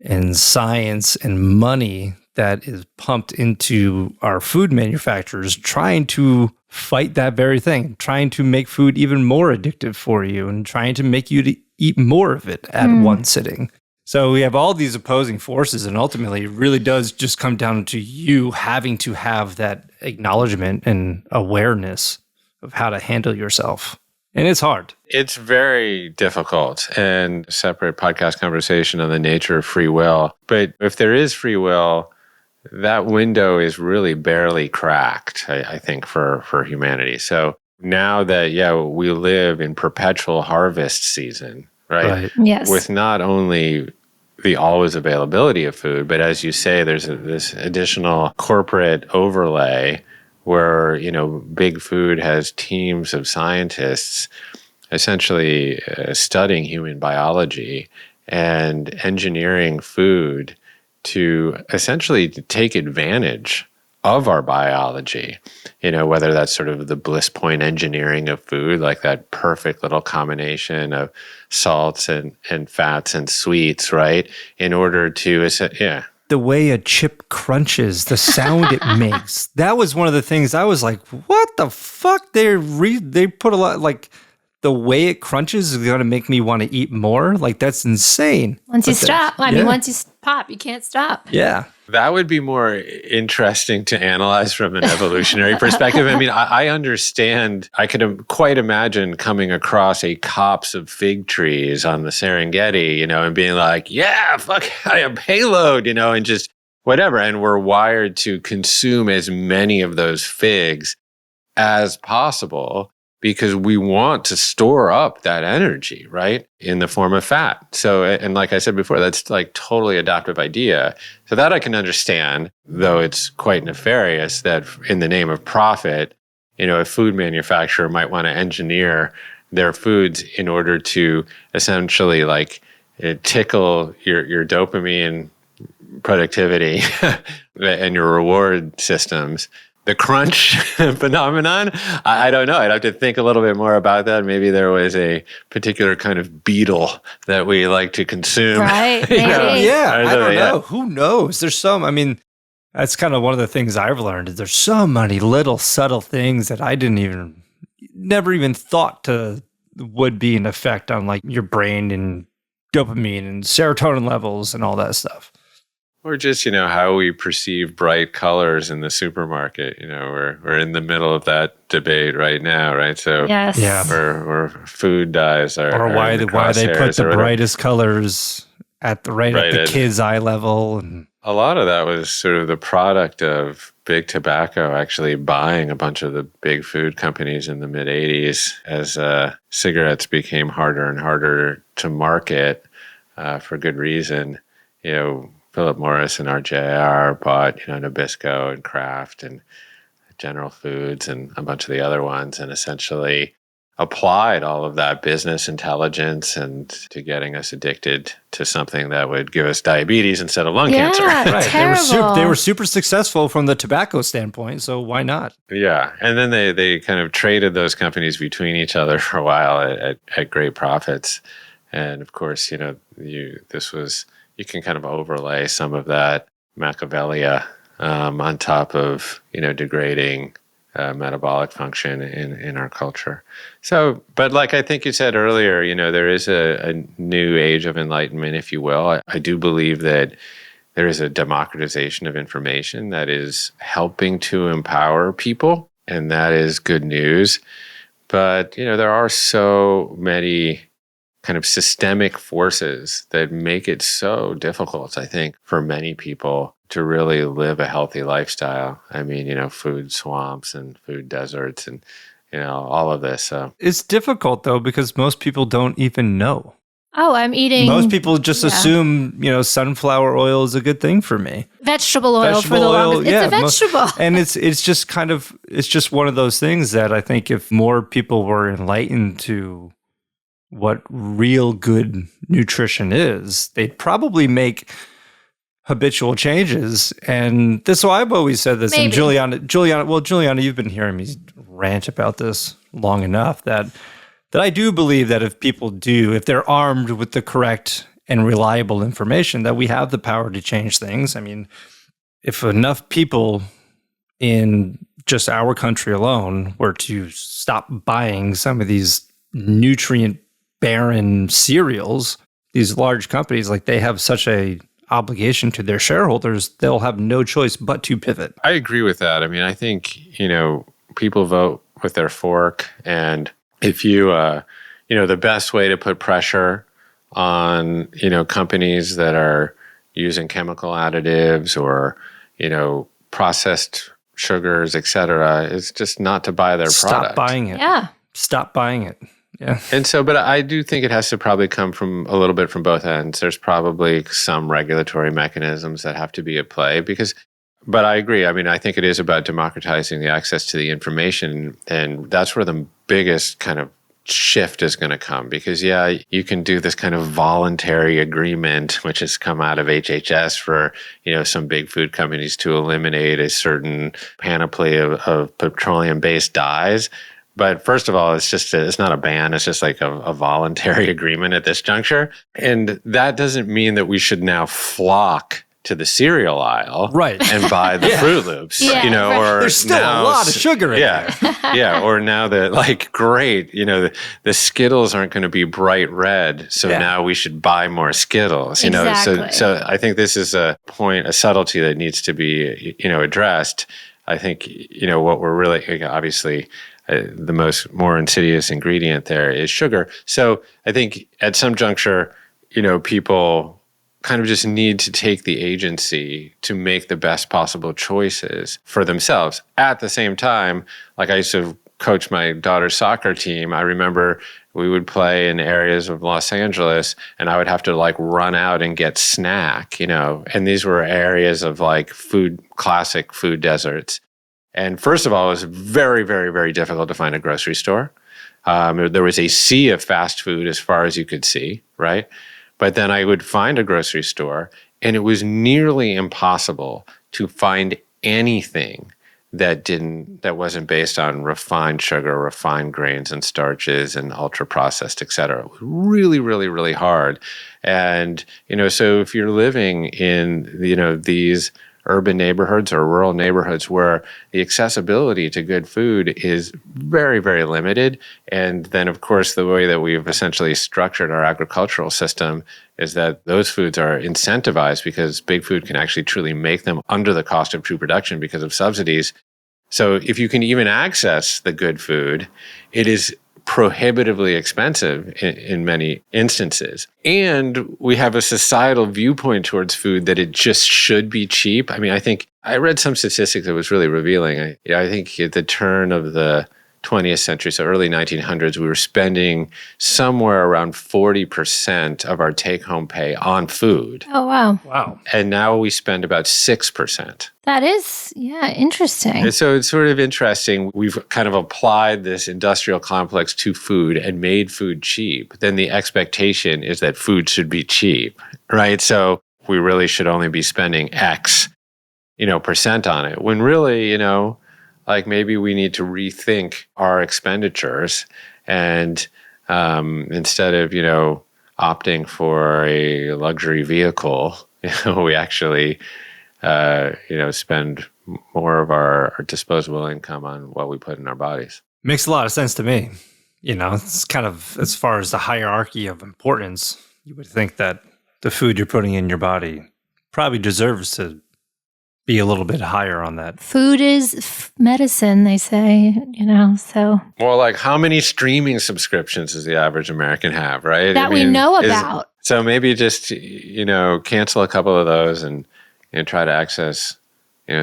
and science and money that is pumped into our food manufacturers trying to fight that very thing, trying to make food even more addictive for you and trying to make you to eat more of it at one sitting. So we have all these opposing forces, and ultimately it really does just come down to you having to have that acknowledgement and awareness of how to handle yourself. And it's hard. It's very difficult, and a separate podcast conversation on the nature of free will. But if there is free will, that window is really barely cracked, I think, for humanity. So now that, we live in perpetual harvest season, right? Yes. With not only the always availability of food, but as you say, there's this additional corporate overlay where, big food has teams of scientists essentially studying human biology and engineering food to essentially take advantage of our biology, whether that's sort of the bliss point engineering of food, like that perfect little combination of salts and fats and sweets, right? In order to, The way a chip crunches, the sound it makes. That was one of the things I was like, what the fuck? They put a lot, like, the way it crunches is going to make me want to eat more. Like, that's insane. Once you stop, once you pop, you can't stop. Yeah. That would be more interesting to analyze from an evolutionary perspective. I mean, I understand, I could quite imagine coming across a copse of fig trees on the Serengeti, and being like, yeah, fuck, I have payload, and just whatever. And we're wired to consume as many of those figs as possible, because we want to store up that energy, right, in the form of fat. So, and like I said before, that's like totally adaptive idea. So that I can understand, though it's quite nefarious that in the name of profit, a food manufacturer might want to engineer their foods in order to essentially like tickle your dopamine productivity and your reward systems. The crunch phenomenon, I don't know. I'd have to think a little bit more about that. Maybe there was a particular kind of beetle that we like to consume. Right. Yeah, I don't know. Who knows? There's that's kind of one of the things I've learned is there's so many little subtle things that I never even thought would be an effect on like your brain and dopamine and serotonin levels and all that stuff. Or just, how we perceive bright colors in the supermarket. We're in the middle of that debate right now, right? So yes. Yeah. Where food dyes are. Or why they put the brightest colors at the kids' eye level. And a lot of that was sort of the product of big tobacco actually buying a bunch of the big food companies in the mid-'80s as cigarettes became harder and harder to market for good reason. Philip Morris and RJR bought, Nabisco and Kraft and General Foods and a bunch of the other ones, and essentially applied all of that business intelligence and to getting us addicted to something that would give us diabetes instead of lung cancer. Right. Terrible. They were super successful from the tobacco standpoint, so why not? Yeah. And then they kind of traded those companies between each other for a while at great profits. And of course, you can kind of overlay some of that Machiavellia on top of, degrading metabolic function in our culture. So, but like I think you said earlier, there is a new age of enlightenment, if you will. I do believe that there is a democratization of information that is helping to empower people, and that is good news. But, there are so many kind of systemic forces that make it so difficult, I think, for many people to really live a healthy lifestyle. I mean, food swamps and food deserts and, all of this. It's difficult, though, because most people don't even know. Oh, I'm eating. Most people just assume, sunflower oil is a good thing for me. Vegetable oil for the longest. It's a vegetable. And it's just one of those things that I think if more people were enlightened to what real good nutrition is, they'd probably make habitual changes. And this, so I've always said this, and Juliana, you've been hearing me rant about this long enough that I do believe that if they're armed with the correct and reliable information, that we have the power to change things. I mean, if enough people in just our country alone were to stop buying some of these nutrient-barren cereals, these large companies, like they have such a obligation to their shareholders, they'll have no choice but to pivot. I agree with that. I mean, I think, people vote with their fork, and if you, the best way to put pressure on, companies that are using chemical additives or, processed sugars, et cetera, is just not to buy their product. Stop buying it. Yeah. Stop buying it. Yeah. And so, but I do think it has to probably come from a little bit from both ends. There's probably some regulatory mechanisms that have to be at play but I agree. I mean, I think it is about democratizing the access to the information. And that's where the biggest kind of shift is going to come, because you can do this kind of voluntary agreement, which has come out of HHS for, some big food companies to eliminate a certain panoply of petroleum-based dyes. But first of all, it's not a ban. It's just like a voluntary agreement at this juncture. And that doesn't mean that we should now flock to the cereal aisle, right, and buy the Fruit Loops, or there's still a lot of sugar in there. Yeah, or now that great, the Skittles aren't going to be bright red, so now we should buy more Skittles, Exactly. So I think this is a subtlety that needs to be, addressed. I think, what we're really, obviously, the more insidious ingredient there is sugar. So I think at some juncture, people kind of just need to take the agency to make the best possible choices for themselves. At the same time, like I used to coach my daughter's soccer team, I remember we would play in areas of Los Angeles and I would have to run out and get snack, and these were areas of classic food deserts. And first of all, it was very, very, very difficult to find a grocery store. There was a sea of fast food as far as you could see, right? But then I would find a grocery store, and it was nearly impossible to find anything that wasn't based on refined sugar, refined grains and starches, and ultra processed, et cetera. It was really, really, really hard. And so if you're living in these urban neighborhoods or rural neighborhoods where the accessibility to good food is very, very limited. And then, of course, the way that we've essentially structured our agricultural system is that those foods are incentivized because big food can actually truly make them under the cost of true production because of subsidies. So if you can even access the good food, it is prohibitively expensive in many instances. And we have a societal viewpoint towards food that it just should be cheap. I mean, I think I read some statistics that was really revealing. I think at the turn of the 20th century, so early 1900s, we were spending somewhere around 40% of our take-home pay on food. Oh, wow. Wow. And now we spend about 6%. That is, interesting. And so it's sort of interesting. We've kind of applied this industrial complex to food and made food cheap. Then the expectation is that food should be cheap, right? So we really should only be spending X, percent on it. When really, maybe we need to rethink our expenditures and instead of, opting for a luxury vehicle, we actually, spend more of our disposable income on what we put in our bodies. Makes a lot of sense to me. It's kind of, as far as the hierarchy of importance, you would think that the food you're putting in your body probably deserves to be a little bit higher on that. Food is medicine, they say, so. Well, how many streaming subscriptions does the average American have, right? That we know about. So maybe just, cancel a couple of those and try to access,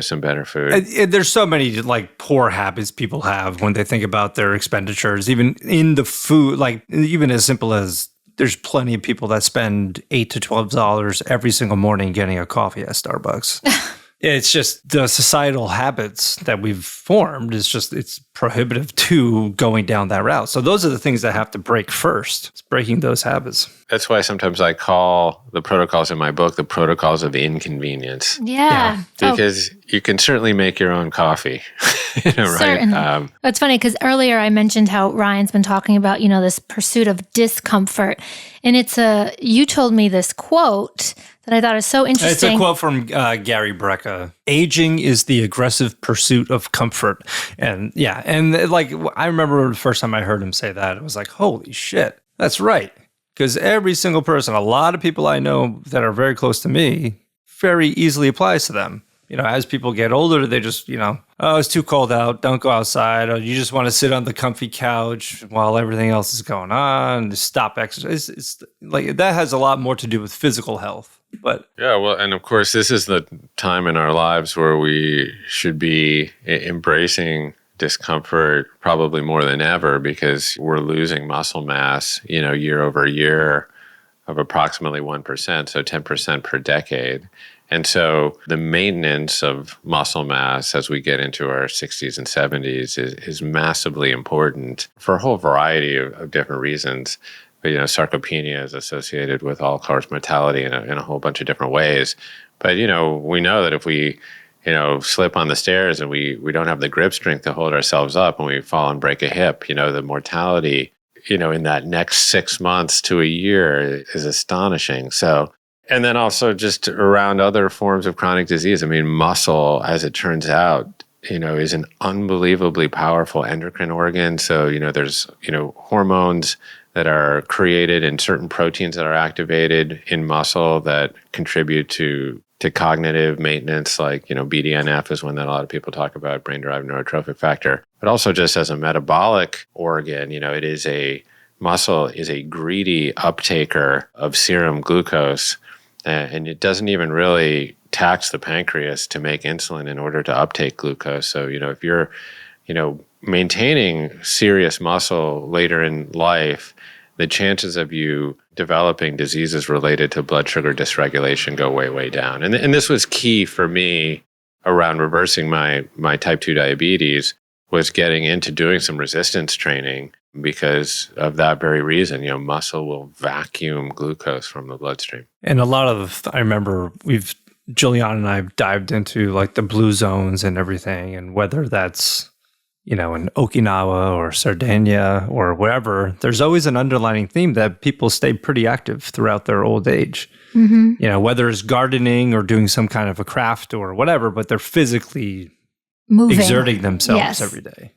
some better food. And there's so many poor habits people have when they think about their expenditures, even in the food, even as simple as there's plenty of people that spend $8 to $12 every single morning getting a coffee at Starbucks. It's just the societal habits that we've formed it's prohibitive to going down that route. So those are the things that have to break first. It's breaking those habits. That's why sometimes I call the protocols in my book the protocols of inconvenience. Yeah. Because you can certainly make your own coffee. Right? Certainly. It's funny because earlier I mentioned how Ryan's been talking about, this pursuit of discomfort. And you told me this quote that I thought is so interesting. It's a quote from Gary Brecka. Aging is the aggressive pursuit of comfort. And I remember the first time I heard him say that, it was like, holy shit, that's right. Because every single person, a lot of people I know that are very close to me, very easily applies to them. As people get older, they just, oh, it's too cold out, don't go outside. Or you just want to sit on the comfy couch while everything else is going on. Just stop exercise. It's like that has a lot more to do with physical health. But yeah, well, and of course, this is the time in our lives where we should be embracing discomfort probably more than ever because we're losing muscle mass, year over year of approximately 1%, so 10% per decade. And so the maintenance of muscle mass as we get into our 60s and 70s is massively important for a whole variety of different reasons. But, sarcopenia is associated with all-cause mortality in a whole bunch of different ways. But, we know that if we, slip on the stairs and we don't have the grip strength to hold ourselves up and we fall and break a hip, the mortality, in that next 6 months to a year is astonishing. So, and then also just around other forms of chronic disease. I mean, muscle, as it turns out, is an unbelievably powerful endocrine organ. So, there's, hormones that are created and certain proteins that are activated in muscle that contribute to cognitive maintenance, like, BDNF is one that a lot of people talk about, brain-derived neurotrophic factor. But also just as a metabolic organ, muscle is a greedy uptaker of serum glucose. And it doesn't even really tax the pancreas to make insulin in order to uptake glucose. So, if you're, maintaining serious muscle later in life, the chances of you developing diseases related to blood sugar dysregulation go way, way down. And this was key for me around reversing my type 2 diabetes, was getting into doing some resistance training because of that very reason. Muscle will vacuum glucose from the bloodstream. And I remember Juliana and I have dived into like the blue zones and everything, and whether that's, in Okinawa or Sardinia or wherever, there's always an underlying theme that people stay pretty active throughout their old age. Mm-hmm. Whether it's gardening or doing some kind of a craft or whatever, but they're physically moving, exerting themselves every day,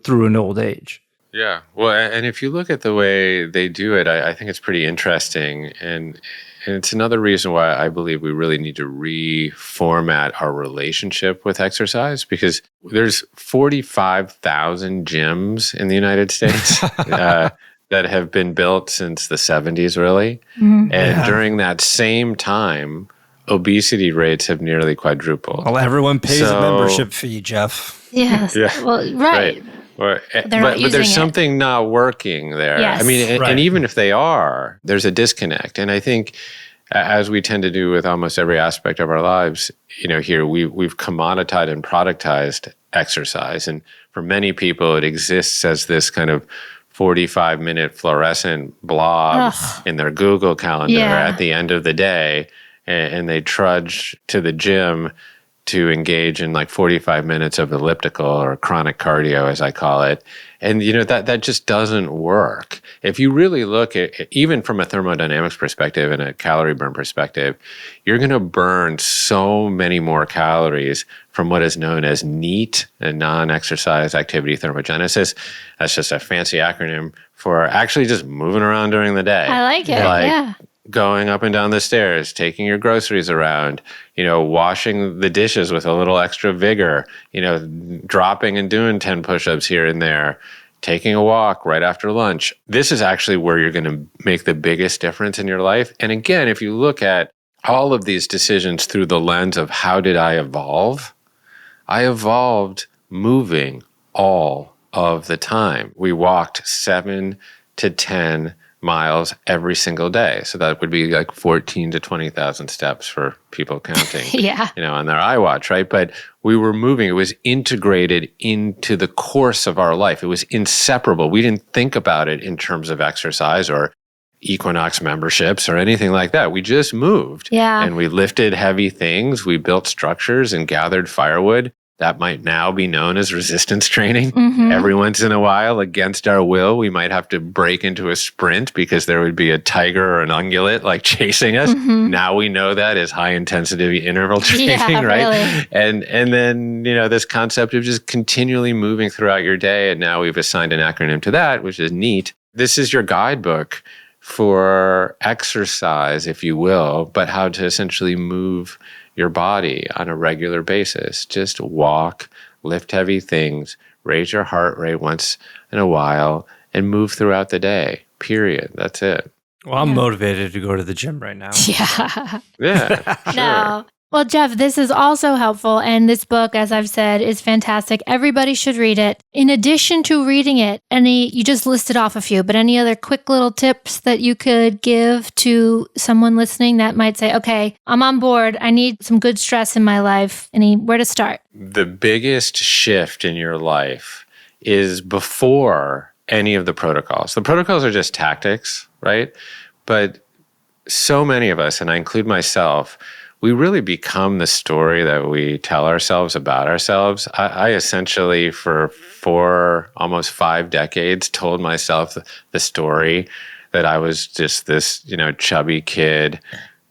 through an old age. Yeah. Well, and if you look at the way they do it, I think it's pretty interesting. And it's another reason why I believe we really need to reformat our relationship with exercise, because there's 45,000 gyms in the United States that have been built since the 70s, really. Mm-hmm. And during that same time, obesity rates have nearly quadrupled. Well, everyone pays a membership fee, Jeff. Yes. Yeah. Well, right. But there's something not working there. Yes. I mean, and even if they are, there's a disconnect. And I think, as we tend to do with almost every aspect of our lives, here we've commoditized and productized exercise. And for many people, it exists as this kind of 45-minute fluorescent blob in their Google calendar at the end of the day. And they trudge to the gym to engage in like 45 minutes of elliptical or chronic cardio, as I call it. And, that just doesn't work. If you really look at, even from a thermodynamics perspective and a calorie burn perspective, you're going to burn so many more calories from what is known as NEAT, a non-exercise activity thermogenesis. That's just a fancy acronym for actually just moving around during the day. I like it, Going up and down the stairs, taking your groceries around, washing the dishes with a little extra vigor, dropping and doing 10 push-ups here and there, taking a walk right after lunch. This is actually where you're going to make the biggest difference in your life. And again, if you look at all of these decisions through the lens of how did I evolve? I evolved moving all of the time. We walked 7 to 10 miles every single day. So that would be like 14 to 20,000 steps for people counting, Yeah. on their iWatch, right? But we were moving. It was integrated into the course of our life. It was inseparable. We didn't think about it in terms of exercise or Equinox memberships or anything like that. We just moved. Yeah. And we lifted heavy things. We built structures and gathered firewood. That might now be known as resistance training. Mm-hmm. Every once in a while, against our will, we might have to break into a sprint because there would be a tiger or an ungulate like chasing us. Mm-hmm. Now we know that as high intensity interval training, right? Really. And then, this concept of just continually moving throughout your day. And now we've assigned an acronym to that, which is NEAT. This is your guidebook for exercise, if you will, but how to essentially move your body on a regular basis. Just walk, lift heavy things, raise your heart rate once in a while, and move throughout the day, period. That's it. Well, I'm motivated to go to the gym right now. Yeah. Yeah, sure. No. Well, Jeff, this is also helpful. And this book, as I've said, is fantastic. Everybody should read it. In addition to reading it, you just listed off a few, but any other quick little tips that you could give to someone listening that might say, okay, I'm on board. I need some good stress in my life. Where to start? The biggest shift in your life is before any of the protocols. The protocols are just tactics, right? But so many of us, and I include myself, we really become the story that we tell ourselves about ourselves. I essentially, for 4, almost 5 decades, told myself the story that I was just this, chubby kid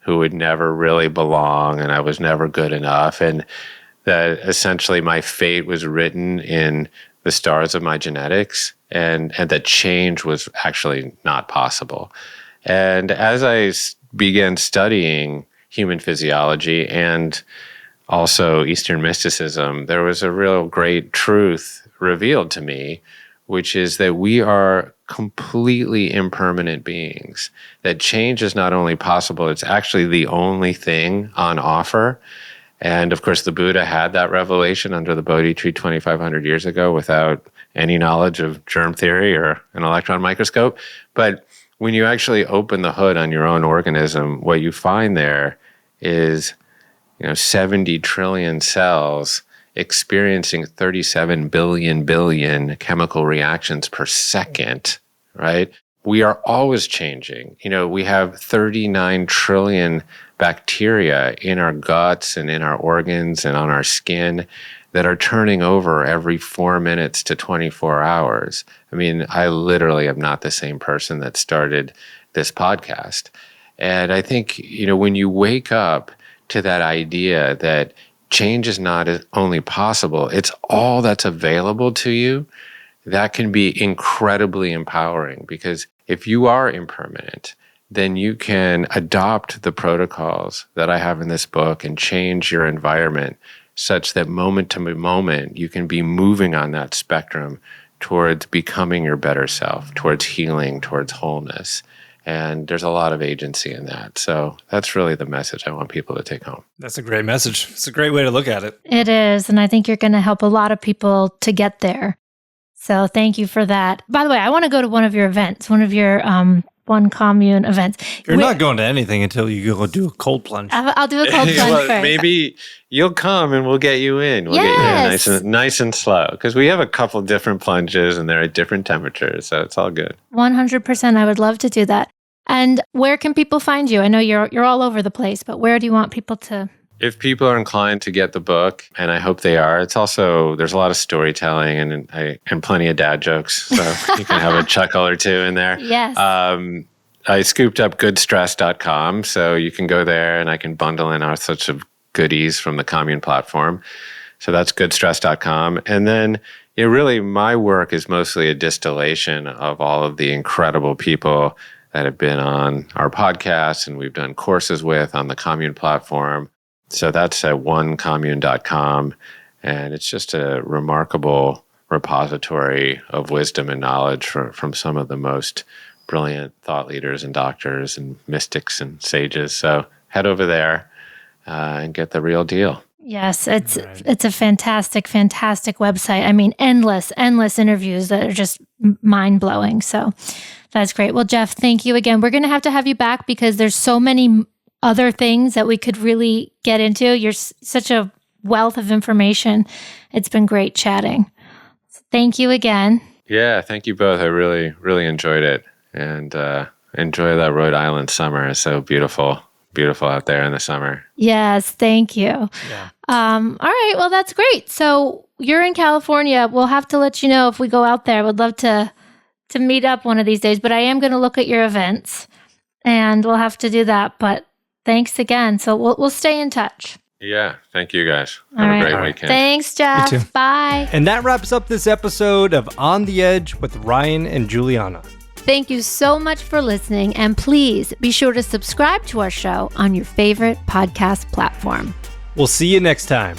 who would never really belong and I was never good enough. And that essentially my fate was written in the stars of my genetics and that change was actually not possible. And as I began studying human physiology and also Eastern mysticism, there was a real great truth revealed to me, which is that we are completely impermanent beings, that change is not only possible, it's actually the only thing on offer. And of course, the Buddha had that revelation under the Bodhi tree 2,500 years ago without any knowledge of germ theory or an electron microscope. But when you actually open the hood on your own organism, what you find there is 70 trillion cells experiencing 37 billion chemical reactions per second, right? We are always changing. We have 39 trillion bacteria in our guts and in our organs and on our skin that are turning over every 4 minutes to 24 hours. I mean, I literally am not the same person that started this podcast. And I think, when you wake up to that idea that change is not only possible, it's all that's available to you, that can be incredibly empowering. Because if you are impermanent, then you can adopt the protocols that I have in this book and change your environment such that moment to moment, you can be moving on that spectrum towards becoming your better self, towards healing, towards wholeness. And there's a lot of agency in that. So that's really the message I want people to take home. That's a great message. It's a great way to look at it. It is. And I think you're going to help a lot of people to get there. So thank you for that. By the way, I want to go to one of your events, one of your One Commune events. You're not going to anything until you go do a cold plunge. I'll do a cold plunge Well, first. maybe you'll come and we'll get you in. We'll get you in nice and slow. Because we have a couple different plunges and they're at different temperatures. So it's all good. 100%. I would love to do that. And where can people find you? I know you're all over the place, but where do you want people to? If people are inclined to get the book, and I hope they are, it's also, there's a lot of storytelling and plenty of dad jokes. So you can have a chuckle or two in there. Yes. I scooped up goodstress.com. So you can go there and I can bundle in all sorts of goodies from the Commune platform. So that's goodstress.com. And then really my work is mostly a distillation of all of the incredible people that have been on our podcast and we've done courses with on the Commune platform. So that's at onecommune.com. And it's just a remarkable repository of wisdom and knowledge from some of the most brilliant thought leaders and doctors and mystics and sages. So head over there and get the real deal. Yes, it's a fantastic, fantastic website. I mean, endless interviews that are just mind-blowing. So That's great. Well, Jeff, thank you again. We're going to have you back because there's so many other things that we could really get into. You're such a wealth of information. It's been great chatting. So thank you again. Yeah, thank you both. I really, really enjoyed it. And enjoy that Rhode Island summer. It's so beautiful out there in the summer. Yes, thank you. Yeah. All right, well, that's great. So you're in California. We'll have to let you know if we go out there. I would love to meet up one of these days, but I am going to look at your events and we'll have to do that. But thanks again. So we'll stay in touch. Yeah, thank you guys. Have a great weekend. Thanks, Jeff. You too. Bye. And that wraps up this episode of On the Edge with Ryan and Juliana. Thank you so much for listening, and please be sure to subscribe to our show on your favorite podcast platform. We'll see you next time.